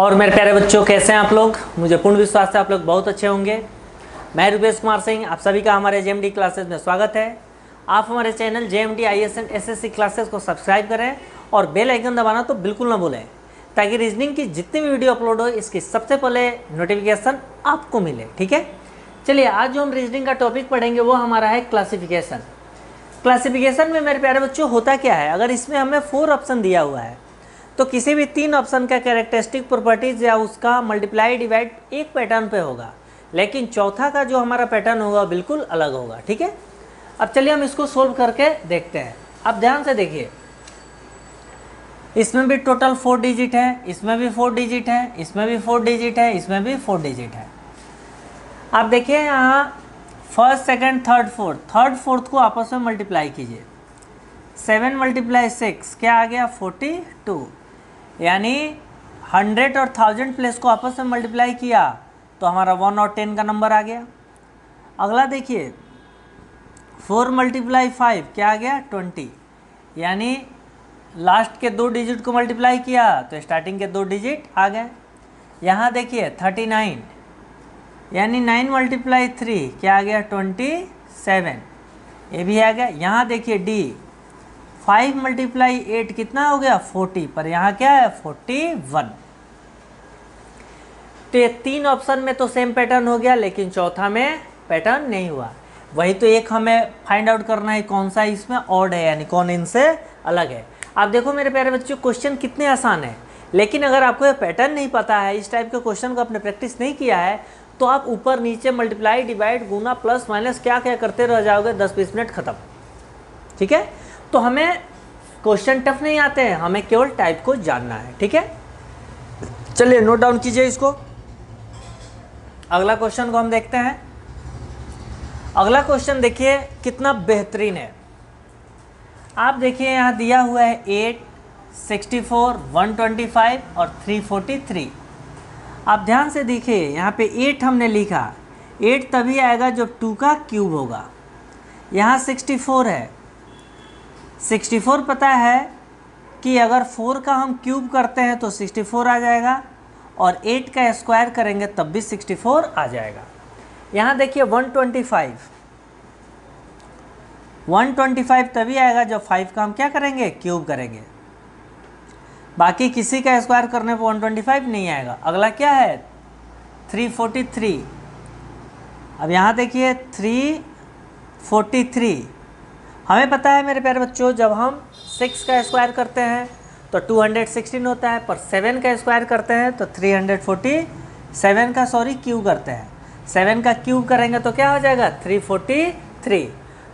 और मेरे प्यारे बच्चों, कैसे हैं आप लोग? मुझे पूर्ण विश्वास है आप लोग बहुत अच्छे होंगे। मैं रुपेश कुमार सिंह, आप सभी का हमारे जेएमडी क्लासेस में स्वागत है। आप हमारे channel JMD IAS and SSC classes को सब्सक्राइब करें और बेल आइकन दबाना तो बिल्कुल ना भूलें, ताकि रीजनिंग की जितनी भी वीडियो अपलोड हो इसकी सबसे पहले नोटिफिकेशन आपको मिले। ठीक है, चलिए आज जो हम रीजनिंग का टॉपिक पढ़ेंगे वो हमारा है क्लासिफिकेशन। क्लासिफिकेशन में मेरे प्यारे बच्चों होता क्या है, अगर इसमें हमें 4 ऑप्शन दिया हुआ है तो किसी भी 3 ऑप्शन का कैरेक्टरिस्टिक प्रॉपर्टीज या उसका मल्टीप्लाई डिवाइड एक पैटर्न पे होगा, लेकिन चौथा का जो हमारा पैटर्न होगा बिल्कुल अलग होगा। ठीक है, अब चलिए हम इसको सोल्व करके देखते हैं। अब ध्यान से देखिए, इसमें भी टोटल 4 डिजिट है, इसमें भी 4 डिजिट है, इसमें भी 4 डिजिट है, इसमें भी 4 डिजिट है। आप देखिए यहाँ फर्स्ट सेकंड थर्ड फोर्थ को आपस में मल्टीप्लाई कीजिए। 7 × 6 क्या आ गया? 42। यानी 100 और 1000 प्लेस को आपस में मल्टीप्लाई किया तो हमारा 1 और 10 का नंबर आ गया। अगला देखिए 4 × 5 क्या आ गया? 20। यानी लास्ट के 2 डिजिट को मल्टीप्लाई किया तो स्टार्टिंग के 2 डिजिट आ गए। यहाँ देखिए 39, यानी 9 × 3 क्या आ गया? 27, ये भी आ गया। यहाँ देखिए डी 5 × 8 कितना हो गया? 40, पर यहाँ क्या है? 41। तो ये 3 ऑप्शन में तो सेम पैटर्न हो गया, लेकिन चौथा में पैटर्न नहीं हुआ। वही तो एक हमें फाइंड आउट करना है कौन सा इसमें ऑड है, यानी कौन इनसे अलग है। आप देखो मेरे प्यारे बच्चों, क्वेश्चन कितने आसान है, लेकिन अगर आपको ये पैटर्न नहीं पता है, इस टाइप के क्वेश्चन को आपने प्रैक्टिस नहीं किया है, तो आप ऊपर नीचे मल्टीप्लाई डिवाइड गुना प्लस माइनस क्या क्या करते रह जाओगे, 10-20 मिनट खत्म। ठीक है, तो हमें क्वेश्चन टफ नहीं आते हैं, हमें केवल टाइप को जानना है। ठीक है, चलिए नोट डाउन कीजिए इसको। अगला क्वेश्चन को हम देखते हैं। अगला क्वेश्चन देखिए कितना बेहतरीन है। आप देखिए यहाँ दिया हुआ है 8, 64, 125 और 343। आप ध्यान से देखिए, यहाँ पे 8 हमने लिखा, 8 तभी आएगा जब 2 का क्यूब होगा। यहाँ 64 है, 64 पता है कि अगर 4 का हम क्यूब करते हैं तो 64 आ जाएगा, और 8 का स्क्वायर करेंगे तब भी 64 आ जाएगा। यहाँ देखिए 125 तभी आएगा जब 5 का हम क्या करेंगे? क्यूब करेंगे। बाकी किसी का स्क्वायर करने पर 125 नहीं आएगा। अगला क्या है? 343। अब यहाँ देखिए 343, हमें पता है मेरे प्यारे बच्चों, जब हम 6 का स्क्वायर करते हैं तो 216 होता है, पर 7 का स्क्वायर करते हैं तो 347 का क्यूब करते हैं। 7 का क्यूब करेंगे तो क्या हो जाएगा? 343।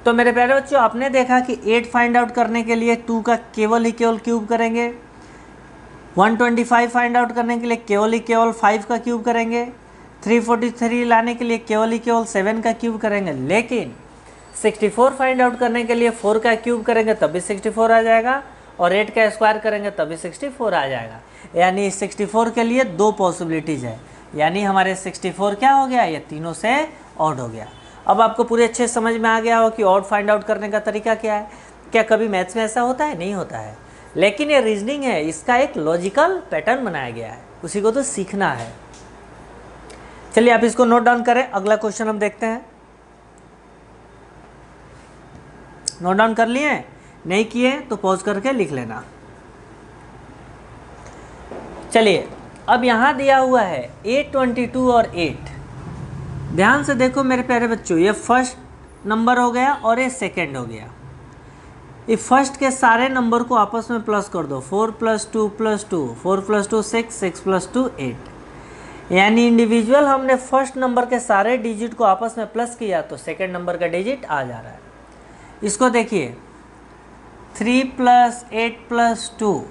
तो मेरे प्यारे बच्चों, आपने देखा कि 8 फाइंड आउट करने के लिए 2 का केवल क्यूब करेंगे, 125 फाइंड आउट करने के लिए केवल 5 का क्यूब करेंगे, 343 लाने के लिए केवल 7 का क्यूब करेंगे, लेकिन 64 फाइंड आउट करने के लिए 4 का क्यूब करेंगे तब भी 64 आ जाएगा, और 8 का स्क्वायर करेंगे तब भी 64 आ जाएगा। यानी 64 के लिए 2 पॉसिबिलिटीज़ है, यानी हमारे 64 क्या हो गया? ये तीनों से ऑड हो गया। अब आपको पूरे अच्छे समझ में आ गया हो कि ऑड फाइंड आउट करने का तरीका क्या है। क्या कभी मैथ्स में ऐसा होता है? नहीं होता है, लेकिन ये रीजनिंग है, इसका एक लॉजिकल पैटर्न बनाया गया है, उसी को तो सीखना है। चलिए आप इसको नोट डाउन करें। अगला क्वेश्चन हम देखते हैं। नोट डाउन कर लिए? नहीं किए तो पॉज करके लिख लेना। चलिए अब यहाँ दिया हुआ है 822 और 8। ध्यान से देखो मेरे प्यारे बच्चों, ये फर्स्ट नंबर हो गया और ये सेकंड हो गया। ये फर्स्ट के सारे नंबर को आपस में प्लस कर दो, 4 + 2 + 2, 4 + 2 6, 6 + 2 8। यानी इंडिविजुअल हमने फर्स्ट नंबर के सारे डिजिट को आपस में प्लस किया तो सेकंड नंबर का डिजिट आ जा रहा है। इसको देखिए 3 + 8 + 2,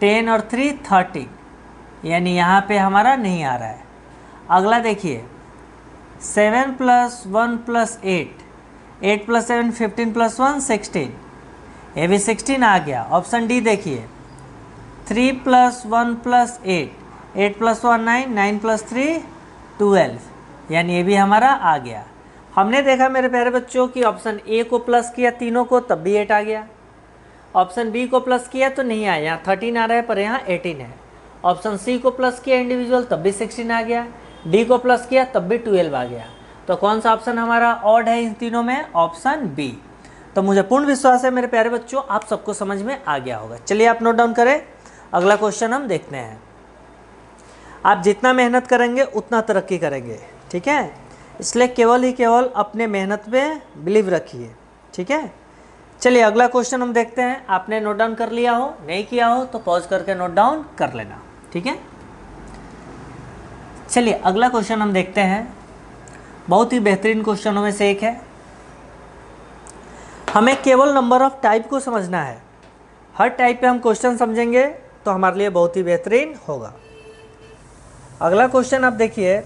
10 और 3 30, यानी यहाँ पे हमारा नहीं आ रहा है। अगला देखिए 7 + 1 + 8, 8 + 7 15 + 1 16, ये भी 16 आ गया। ऑप्शन डी देखिए 3 + 1 + 8, 8 + 1 9, 9 + 3 12, यानी ये भी हमारा आ गया। हमने देखा मेरे प्यारे बच्चों कि ऑप्शन ए को प्लस किया तीनों को तब भी 8 आ गया, ऑप्शन बी को प्लस किया तो नहीं आया, यहाँ 13 आ रहा है पर यहाँ 18 है। ऑप्शन सी को प्लस किया इंडिविजुअल तब भी 16 आ गया, डी को प्लस किया तब भी 12 आ गया। तो कौन सा ऑप्शन हमारा ऑड है इन तीनों में? Option B. तो मुझे पूर्ण विश्वास है मेरे प्यारे बच्चों आप सबको समझ में आ गया होगा। चलिए आप नोट डाउन करें, अगला क्वेश्चन हम देखते हैं। आप जितना मेहनत करेंगे उतना तरक्की करेंगे, ठीक है, इसलिए केवल ही केवल अपने मेहनत पे बिलीव रखिए, ठीक है। चलिए अगला क्वेश्चन हम देखते हैं। आपने नोट डाउन कर लिया हो, नहीं किया हो तो पॉज करके नोट डाउन कर लेना, ठीक है। चलिए अगला क्वेश्चन हम देखते हैं, बहुत ही बेहतरीन क्वेश्चनों में से एक है। हमें केवल नंबर ऑफ टाइप को समझना है, हर टाइप पे हम क्वेश्चन समझेंगे तो हमारे लिए बहुत ही बेहतरीन होगा। अगला क्वेश्चन आप देखिए,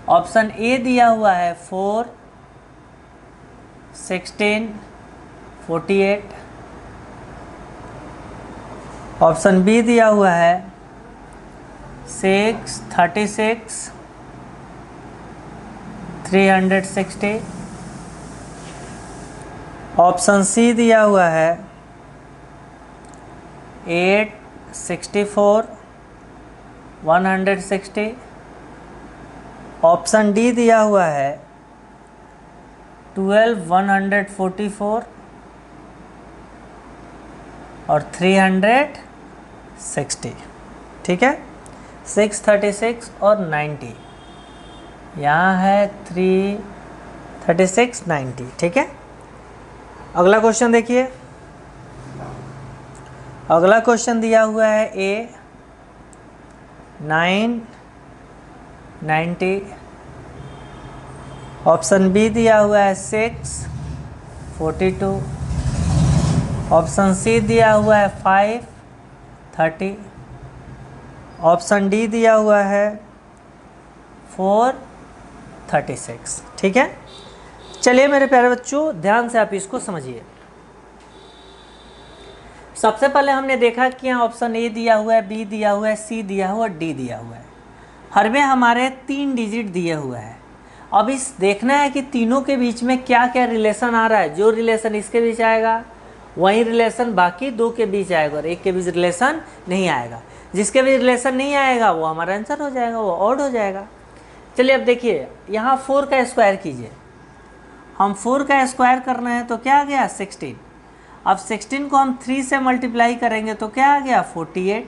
ऑप्शन ए दिया हुआ है 4, 16, 48। ऑप्शन बी दिया हुआ है 6, 36, 360। ऑप्शन सी दिया हुआ है 8, 64, 160। ऑप्शन डी दिया हुआ है 12, 144 और 360, ठीक है। 6, 36 और 90, यहाँ है 336, 90, ठीक है। अगला क्वेश्चन देखिए, अगला क्वेश्चन दिया हुआ है ए 9, 90। ऑप्शन बी दिया हुआ है 6, 42। ऑप्शन सी दिया हुआ है 5, 30। ऑप्शन डी दिया हुआ है 4, 36, ठीक है। चलिए मेरे प्यारे बच्चों ध्यान से आप इसको समझिए। सबसे पहले हमने देखा कि यहाँ ऑप्शन ए दिया हुआ है, बी दिया हुआ है, सी दिया हुआ है, डी दिया हुआ है। हर में हमारे 3 डिजिट दिए हुए हैं। अब इस देखना है कि तीनों के बीच में क्या क्या रिलेशन आ रहा है। जो रिलेशन इसके बीच आएगा वही रिलेशन बाकी 2 के बीच आएगा और 1 के बीच रिलेशन नहीं आएगा। जिसके बीच रिलेशन नहीं आएगा वो हमारा आंसर हो जाएगा, वो ऑड हो जाएगा। चलिए अब देखिए, यहाँ 4 का स्क्वायर कीजिए। हम 4 का स्क्वायर कर रहे हैं तो क्या आ गया? 16। अब 16 को हम 3 से मल्टीप्लाई करेंगे तो क्या आ गया? 48।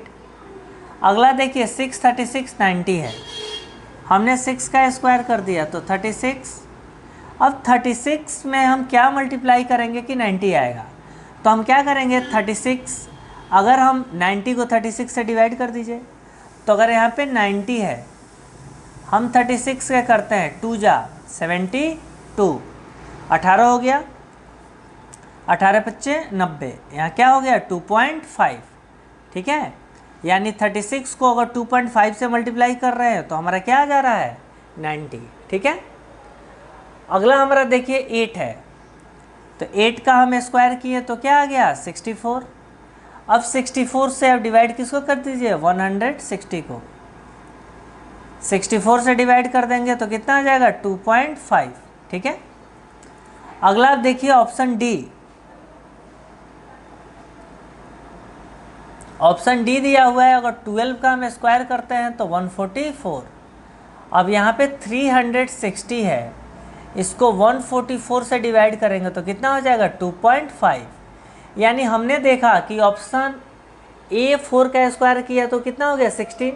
अगला देखिए 6, 36, 90 है। हमने 6 का स्क्वायर कर दिया तो 36। अब 36 में हम क्या मल्टीप्लाई करेंगे कि 90 आएगा? तो हम क्या करेंगे 36, अगर हम 90 को 36 से डिवाइड कर दीजिए तो अगर यहाँ पे 90 है, हम 36 क्या करते हैं 2 जा 72, 18 हो गया, 18 पच्चे 90, यहाँ क्या हो गया 2.5, ठीक है। यानी 36 को अगर 2.5 से मल्टीप्लाई कर रहे हैं तो हमारा क्या आ जा रहा है 90, ठीक है। अगला हमारा देखिए 8 है, तो 8 का हम स्क्वायर किए तो क्या आ गया 64। अब 64 से अब डिवाइड किसको कर दीजिए 160 को। 64 से डिवाइड कर देंगे तो कितना आ जाएगा 2.5, ठीक है। अगला आप देखिए ऑप्शन डी। ऑप्शन डी दिया हुआ है, अगर 12 का हम स्क्वायर करते हैं तो 144। अब यहाँ पे 360 है, इसको 144 से डिवाइड करेंगे तो कितना हो जाएगा 2.5। यानी हमने देखा कि ऑप्शन ए 4 का स्क्वायर किया तो कितना हो गया 16,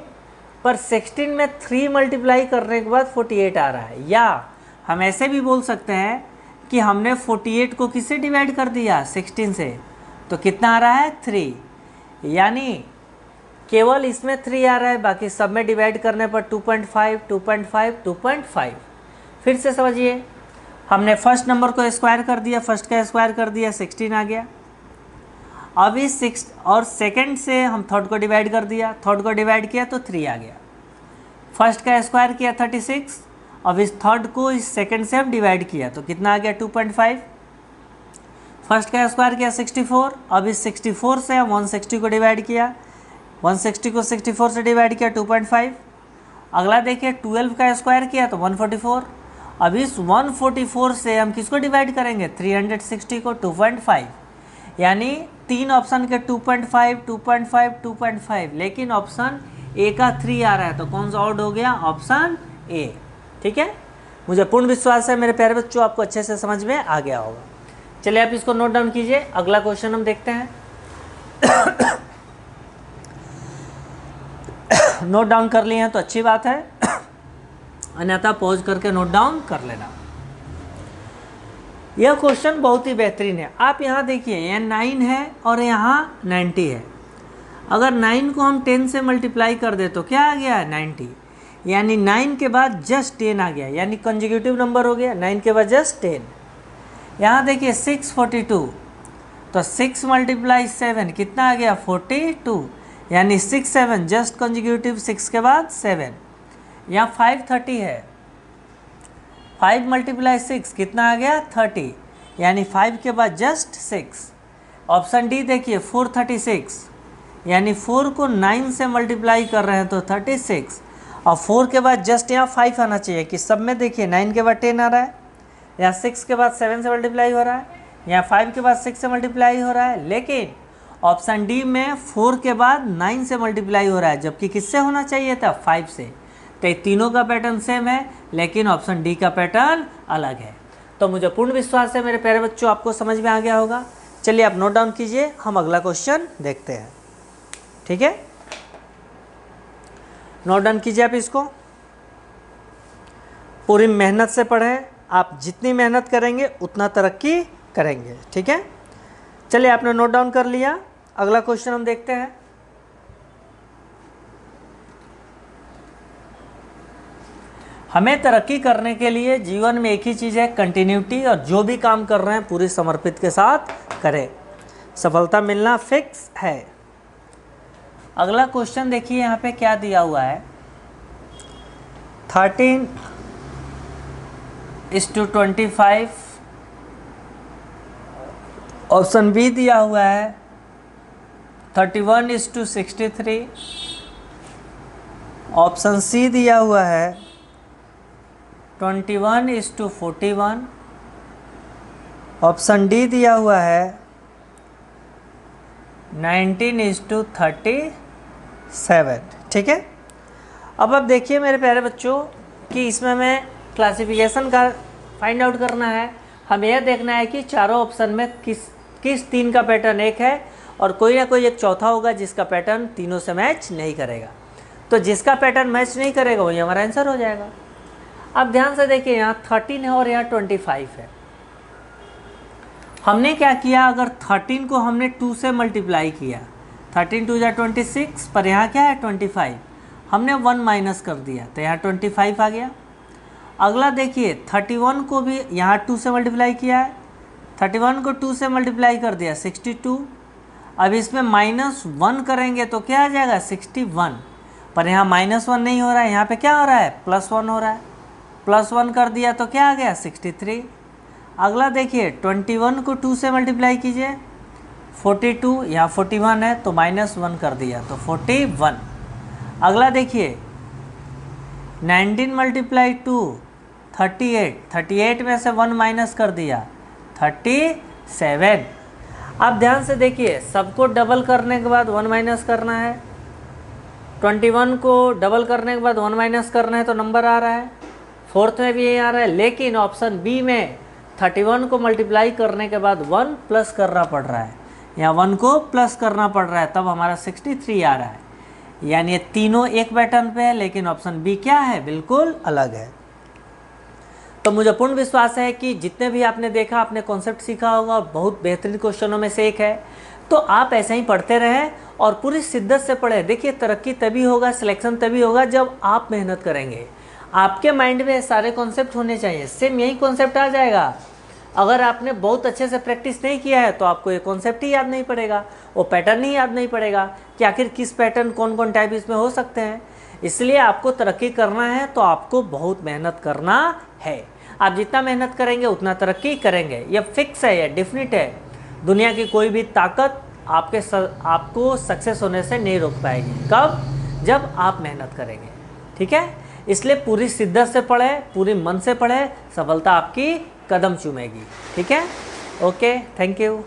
पर 16 में 3 मल्टीप्लाई करने के बाद 48 आ रहा है। या हम ऐसे भी बोल सकते हैं कि हमने 48 को किससे डिवाइड कर दिया 16 से, तो कितना आ रहा है 3। यानी केवल इसमें 3 आ रहा है, बाकी सब में डिवाइड करने पर 2.5, 2.5, 2.5। फिर से समझिए, हमने फर्स्ट नंबर को स्क्वायर कर दिया, फर्स्ट का स्क्वायर कर दिया 16 आ गया। अब इस 6 और सेकंड से हम थर्ड को डिवाइड कर दिया, थर्ड को डिवाइड किया तो 3 आ गया। फर्स्ट का स्क्वायर किया 36, अब इस थर्ड को इस सेकंड से हम डिवाइड किया तो कितना आ गया 2.5। फर्स्ट का स्क्वायर किया 64, अब इस 64 से हम 160 को डिवाइड किया, 160 को 64 से डिवाइड किया 2.5। अगला देखिए 12 का स्क्वायर किया तो 144, अब इस 144 से हम किसको डिवाइड करेंगे 360 को 2.5। यानी तीन ऑप्शन के 2.5, 2.5, 2.5, लेकिन ऑप्शन ए का 3 आ रहा है, तो कौन सा ऑड हो गया? Option A. ठीक है, मुझे पूर्ण विश्वास है मेरे प्यारे बच्चों आपको अच्छे से समझ में आ गया होगा। चलिए आप इसको नोट डाउन कीजिए, अगला क्वेश्चन हम देखते हैं। नोट डाउन कर लिए हैं तो अच्छी बात है, अन्यथा पॉज करके नोट डाउन कर लेना। यह क्वेश्चन बहुत ही बेहतरीन है। आप यहाँ देखिए, यहाँ 9 है और यहाँ 90 है। अगर 9 को हम 10 से मल्टीप्लाई कर दे तो क्या आ गया? 90। यानी 9 के बाद जस्ट 10 आ गया, यानी कंसेक्यूटिव नंबर हो गया। 9 के बाद जस्ट 10। यहाँ देखिए 642, तो 6 × 7 कितना आ गया? 42, यानी 6 7 जस्ट कंसेक्यूटिव 6 के बाद 7। यहाँ 530 है, 5 × 6 कितना आ गया? 30, यानी 5 के बाद जस्ट 6। ऑप्शन डी देखिए 436, यानी 4 को 9 से मल्टीप्लाई कर रहे हैं तो 36, और 4 के बाद जस्ट यहाँ 5 आना चाहिए कि सब में देखिए 9 के बाद 10 आ रहा है, यहाँ 6 के बाद 7 से मल्टीप्लाई हो रहा है, यहाँ 5 के बाद 6 से मल्टीप्लाई हो रहा है, लेकिन ऑप्शन डी में 4 के बाद 9 से मल्टीप्लाई हो रहा है, जबकि किससे होना चाहिए था? 5 से। तो तीनों का पैटर्न सेम है, लेकिन ऑप्शन डी का पैटर्न अलग है। तो मुझे पूर्ण विश्वास है मेरे प्यारे बच्चों आपको समझ में आ गया होगा। चलिए आप नोट डाउन कीजिए, हम अगला क्वेश्चन देखते हैं। ठीक है, नोट डाउन कीजिए आप इसको, पूरी मेहनत से पढ़ें। आप जितनी मेहनत करेंगे उतना तरक्की करेंगे। ठीक है, चलिए आपने नोट डाउन कर लिया, अगला क्वेश्चन हम देखते हैं। हमें तरक्की करने के लिए जीवन में एक ही चीज़ है, कंटिन्यूटी, और जो भी काम कर रहे हैं पूरी समर्पित के साथ करें, सफलता मिलना फिक्स है। अगला क्वेश्चन देखिए यहाँ पे क्या दिया हुआ है, 13:25। ऑप्शन बी दिया हुआ है 31:63। ऑप्शन सी दिया हुआ है 21:41। ऑप्शन डी दिया हुआ है 19:37। ठीक है, अब आप देखिए मेरे प्यारे बच्चों कि इसमें हमें क्लासिफिकेशन का फाइंड आउट करना है। हमें यह देखना है कि चारों ऑप्शन में किस तीन का पैटर्न एक है, और कोई ना कोई एक चौथा होगा जिसका पैटर्न तीनों से मैच नहीं करेगा। तो जिसका पैटर्न मैच नहीं करेगा वही हमारा आंसर हो जाएगा। अब ध्यान से देखिए, यहाँ 13 है और यहाँ 25 है। हमने क्या किया, अगर 13 को हमने 2 से मल्टीप्लाई किया, 13 2 जा 26, पर यहाँ क्या है 25, हमने 1 माइनस कर दिया तो यहाँ 25 आ गया। अगला देखिए 31 को भी यहाँ 2 से मल्टीप्लाई किया है, 31 को 2 से मल्टीप्लाई कर दिया 62। अब इसमें -1 करेंगे तो क्या आ जाएगा 61, पर यहाँ -1 नहीं हो रहा है, यहाँ पे क्या हो रहा है +1 हो रहा है। +1 कर दिया तो क्या आ गया 63। अगला देखिए 21 को 2 से मल्टीप्लाई कीजिए, 42, यहाँ 41 है तो -1 कर दिया तो 41। अगला देखिए 19 × 2 38, 38 में से 1 माइनस कर दिया 37। अब ध्यान से देखिए, सबको डबल करने के बाद 1 माइनस करना है, 21 को डबल करने के बाद 1 माइनस करना है तो नंबर आ रहा है, फोर्थ में भी यही आ रहा है। लेकिन ऑप्शन बी में 31 को मल्टीप्लाई करने के बाद 1 प्लस करना पड़ रहा है, या 1 को प्लस करना पड़ रहा है, तब हमारा 63 आ रहा है। यानी ये तीनों एक पैटर्न पे है, लेकिन ऑप्शन बी क्या है, बिल्कुल अलग है। तो मुझे पूर्ण विश्वास है कि जितने भी आपने देखा, आपने कॉन्सेप्ट सीखा होगा, और बहुत बेहतरीन क्वेश्चनों में से एक है। तो आप ऐसे ही पढ़ते रहें और पूरी शिद्दत से पढ़ें। देखिए, तरक्की तभी होगा, सिलेक्शन तभी होगा जब आप मेहनत करेंगे। आपके माइंड में सारे कॉन्सेप्ट होने चाहिए, सेम यही कॉन्सेप्ट आ जाएगा। अगर आपने बहुत अच्छे से प्रैक्टिस नहीं किया है तो आपको ये कॉन्सेप्ट ही याद नहीं पड़ेगा, वो पैटर्न ही याद नहीं पड़ेगा कि आखिर किस पैटर्न कौन कौन टाइप इसमें हो सकते हैं। इसलिए आपको तरक्की करना है तो आपको बहुत मेहनत करना है। आप जितना मेहनत करेंगे उतना तरक्की करेंगे, ये फिक्स है, ये डेफिनेट है। दुनिया की कोई भी ताकत आपको सक्सेस होने से नहीं रोक पाएगी। कब? जब आप मेहनत करेंगे। ठीक है, इसलिए पूरी शिद्दत से पढ़ें, पूरी मन से पढ़ें, सफलता आपकी कदम चूमेगी। ठीक है, ओके, थैंक यू।